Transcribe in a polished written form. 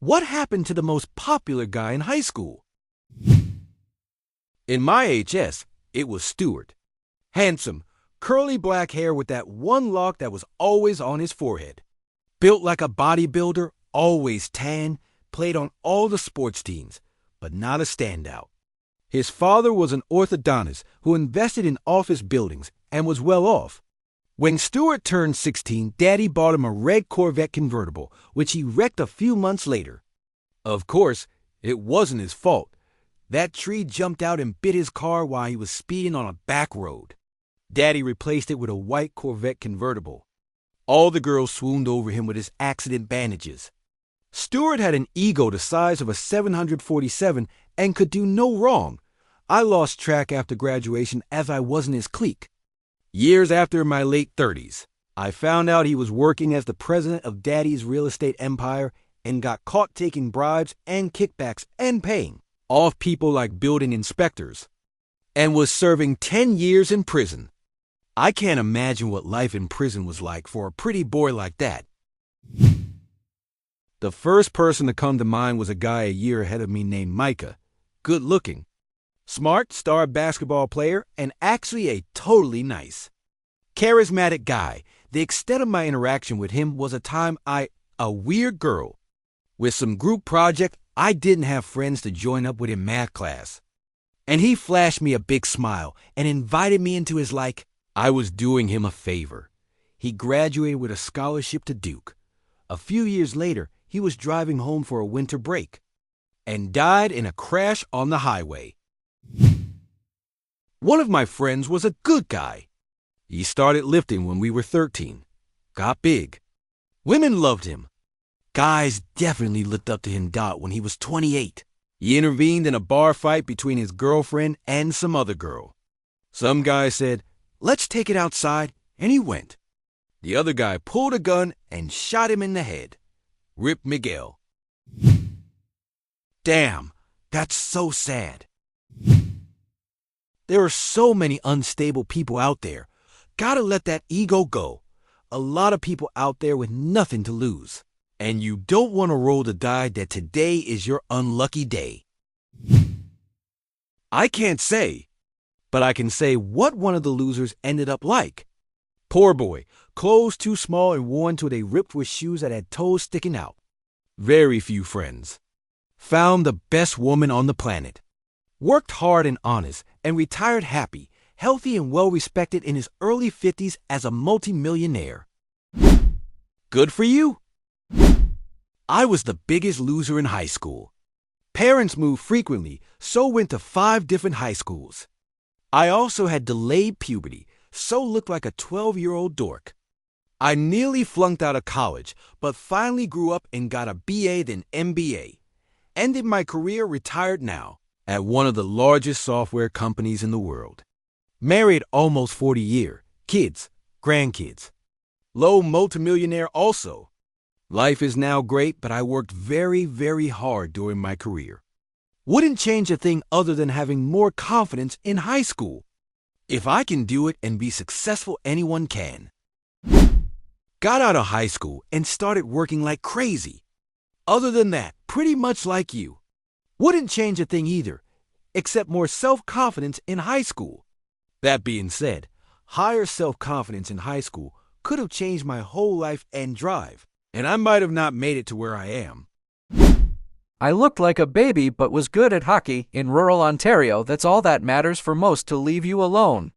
What happened to the most popular guy in high school? In my HS, it was Stuart. Handsome, curly black hair with that one lock that was always on his forehead. Built like a bodybuilder, always tan, played on all the sports teams, but not a standout. His father was an orthodontist who invested in office buildings and was well off. When Stuart turned 16, Daddy bought him a red Corvette convertible, which he wrecked a few months later. Of course, it wasn't his fault. That tree jumped out and bit his car while he was speeding on a back road. Daddy replaced it with a white Corvette convertible. All the girls swooned over him with his accident bandages. Stuart had an ego the size of a 747 and could do no wrong. I lost track after graduation as I wasn't his clique. Years after my late 30s, I found out he was working as the president of Daddy's real estate empire and got caught taking bribes and kickbacks and paying off people like building inspectors, and was serving 10 years in prison. I can't imagine what life in prison was like for a pretty boy like that. The first person to come to mind was a guy a year ahead of me named Micah. Good looking, smart, star basketball player, and actually a totally nice, charismatic guy. The extent of my interaction with him was a weird girl. With some group project, I didn't have friends to join up with in math class. And he flashed me a big smile and invited me into his like I was doing him a favor. He graduated with a scholarship to Duke. A few years later, he was driving home for a winter break and died in a crash on the highway. One of my friends was a good guy. He started lifting when we were 13. Got big. Women loved him. Guys definitely looked up to him. When he was 28, he intervened in a bar fight between his girlfriend and some other girl. Some guy said, "Let's take it outside," and he went. The other guy pulled a gun and shot him in the head. Rip Miguel. Damn, that's so sad. There are so many unstable people out there. Gotta let that ego go. A lot of people out there with nothing to lose. And you don't want to roll the die that today is your unlucky day. I can't say, but I can say what one of the losers ended up like. Poor boy, clothes too small and worn till they ripped with shoes that had toes sticking out. Very few friends. Found the best woman on the planet. Worked hard and honest and retired happy, healthy and well-respected in his early 50s as a multimillionaire. Good for you. I was the biggest loser in high school. Parents moved frequently, so went to 5 different high schools. I also had delayed puberty, so looked like a 12-year-old dork. I nearly flunked out of college, but finally grew up and got a BA then MBA. Ended my career retired now at one of the largest software companies in the world. Married almost 40 years, kids, grandkids. Low multimillionaire also. Life is now great, but I worked very, very hard during my career. Wouldn't change a thing other than having more confidence in high school. If I can do it and be successful, anyone can. Got out of high school and started working like crazy. Other than that, pretty much like you. Wouldn't change a thing either, except more self-confidence in high school. That being said, higher self-confidence in high school could have changed my whole life and drive. And I might have not made it to where I am. I looked like a baby but was good at hockey in rural Ontario. That's all that matters for most to leave you alone.